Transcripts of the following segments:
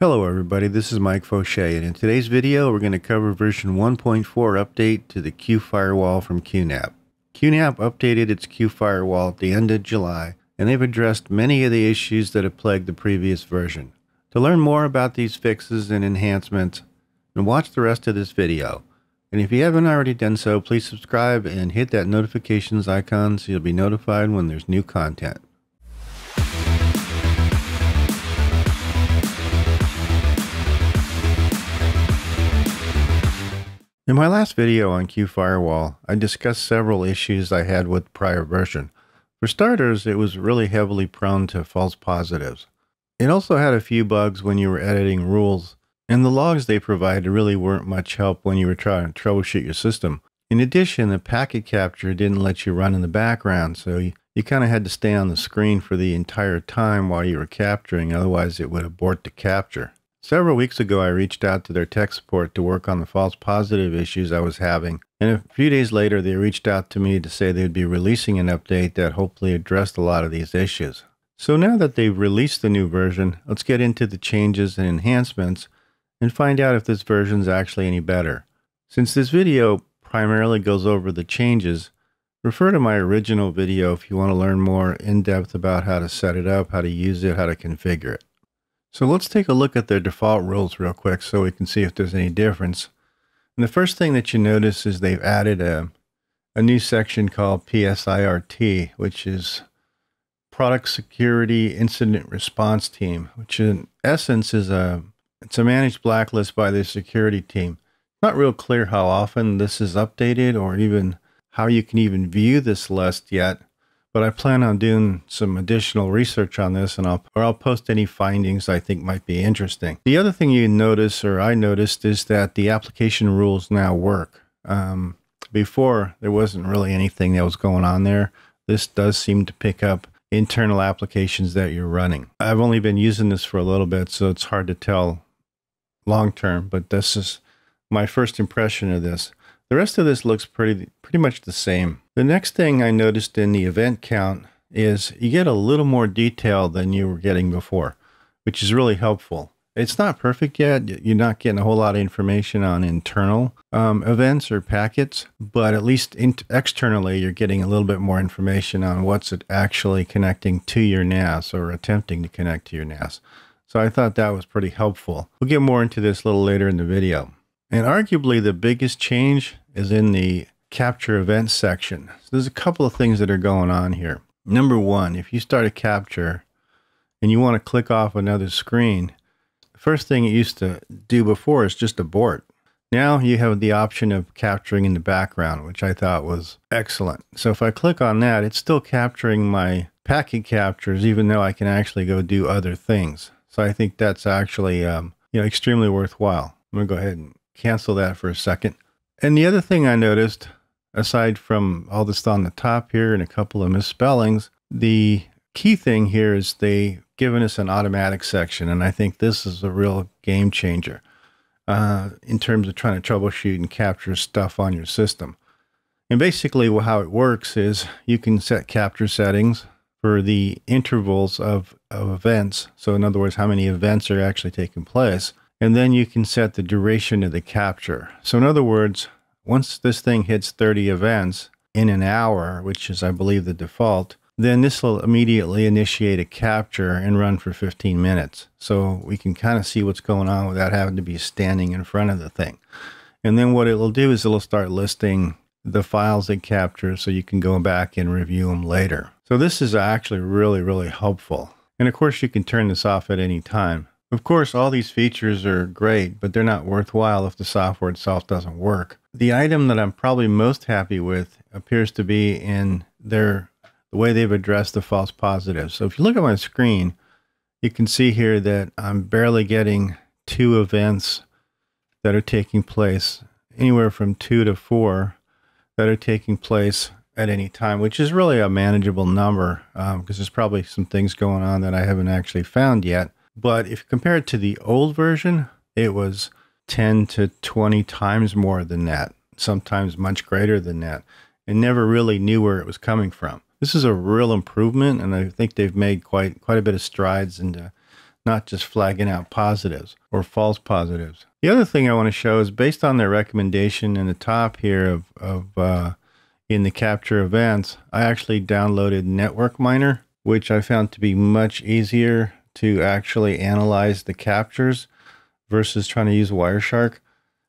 Hello everybody, this is Mike Fauché, and in today's video we're going to cover version 1.4 update to the QFirewall from QNAP. QNAP updated its QFirewall at the end of July, and they've addressed many of the issues that have plagued the previous version. To learn more about these fixes and enhancements, and watch the rest of this video. And if you haven't already done so, please subscribe and hit that notifications icon so you'll be notified when there's new content. In my last video on QFirewall, I discussed several issues I had with the prior version. For starters, it was really heavily prone to false positives. It also had a few bugs when you were editing rules, and the logs they provided really weren't much help when you were trying to troubleshoot your system. In addition, the packet capture didn't let you run in the background, so you kind of had to stay on the screen for the entire time while you were capturing, otherwise it would abort the capture. Several weeks ago, I reached out to their tech support to work on the false positive issues I was having, and a few days later they reached out to me to say they'd be releasing an update that hopefully addressed a lot of these issues. So now that they've released the new version, let's get into the changes and enhancements and find out if this version is actually any better. Since this video primarily goes over the changes, refer to my original video if you want to learn more in depth about how to set it up, how to use it, how to configure it. So let's take a look at their default rules real quick so we can see if there's any difference. And the first thing that you notice is they've added a new section called PSIRT, which is Product Security Incident Response Team, which in essence is it's a managed blacklist by the security team. Not real clear how often this is updated or even how you can even view this list yet. But I plan on doing some additional research on this, and I'll post any findings I think might be interesting. The other thing you notice, or I noticed, is that the application rules now work. Before, there wasn't really anything that was going on there. This does seem to pick up internal applications that you're running. I've only been using this for a little bit, so it's hard to tell long term, but this is my first impression of this. The rest of this looks pretty much the same. The next thing I noticed in the event count is you get a little more detail than you were getting before, which is really helpful. It's not perfect yet. You're not getting a whole lot of information on internal events or packets, but at least externally, you're getting a little bit more information on what's actually connecting to your NAS or attempting to connect to your NAS. So I thought that was pretty helpful. We'll get more into this a little later in the video. And arguably the biggest change is in the capture events section. So there's a couple of things that are going on here. Number one, if you start a capture and you want to click off another screen, the first thing it used to do before is just abort. Now you have the option of capturing in the background, which I thought was excellent. So if I click on that, it's still capturing my packet captures, even though I can actually go do other things. So I think that's actually extremely worthwhile. I'm going to go ahead and cancel that for a second. And the other thing I noticed, aside from all this on the top here and a couple of misspellings, the key thing here is they've given us an automatic section. And I think this is a real game changer in terms of trying to troubleshoot and capture stuff on your system. And basically how it works is you can set capture settings for the intervals of events. So in other words, how many events are actually taking place. And then you can set the duration of the capture. So in other words, once this thing hits 30 events in an hour, which is, I believe, the default, then this will immediately initiate a capture and run for 15 minutes. So we can kind of see what's going on without having to be standing in front of the thing. And then what it'll do is it'll start listing the files it captures so you can go back and review them later. So this is actually really, really helpful. And of course, you can turn this off at any time. Of course, all these features are great, but they're not worthwhile if the software itself doesn't work. The item that I'm probably most happy with appears to be in the way they've addressed the false positives. So if you look at my screen, you can see here that I'm barely getting 2 events that are taking place, anywhere from 2 to 4 that are taking place at any time, which is really a manageable number because there's probably some things going on that I haven't actually found yet. But if compared to the old version, it was 10 to 20 times more than that, sometimes much greater than that, and never really knew where it was coming from. This is a real improvement, and I think they've made quite a bit of strides into not just flagging out positives or false positives. The other thing I want to show is based on their recommendation in the top here in the capture events, I actually downloaded Network Miner, which I found to be much easier to actually analyze the captures versus trying to use Wireshark.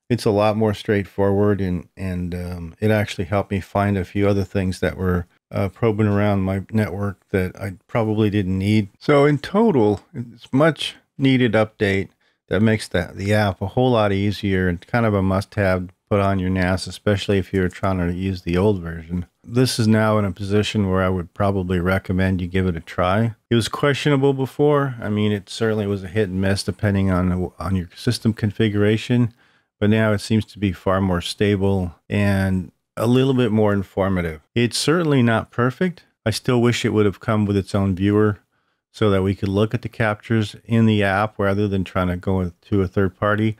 It's a lot more straightforward, and it actually helped me find a few other things that were probing around my network that I probably didn't need. So in total, it's much needed update that makes the app a whole lot easier and kind of a must-have to put on your NAS, especially if you're trying to use the old version. This is now in a position where I would probably recommend you give it a try. It was questionable before. I mean, it certainly was a hit and miss depending on your system configuration. But now it seems to be far more stable and a little bit more informative. It's certainly not perfect. I still wish it would have come with its own viewer so that we could look at the captures in the app rather than trying to go to a third party.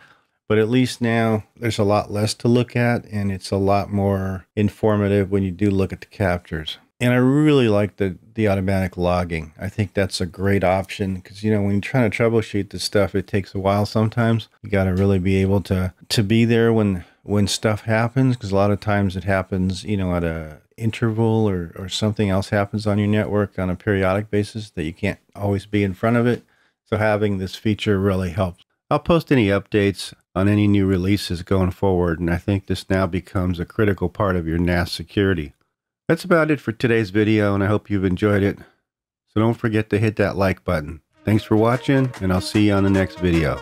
But at least now there's a lot less to look at, and it's a lot more informative when you do look at the captures. And I really like the automatic logging. I think that's a great option because, you know, when you're trying to troubleshoot this stuff, it takes a while sometimes. You got to really be able to be there when stuff happens, because a lot of times it happens, you know, at a interval or something else happens on your network on a periodic basis that you can't always be in front of it. So having this feature really helps. I'll post any updates on any new releases going forward, and I think this now becomes a critical part of your NAS security. That's about it for today's video, and I hope you've enjoyed it. So don't forget to hit that like button. Thanks for watching, and I'll see you on the next video.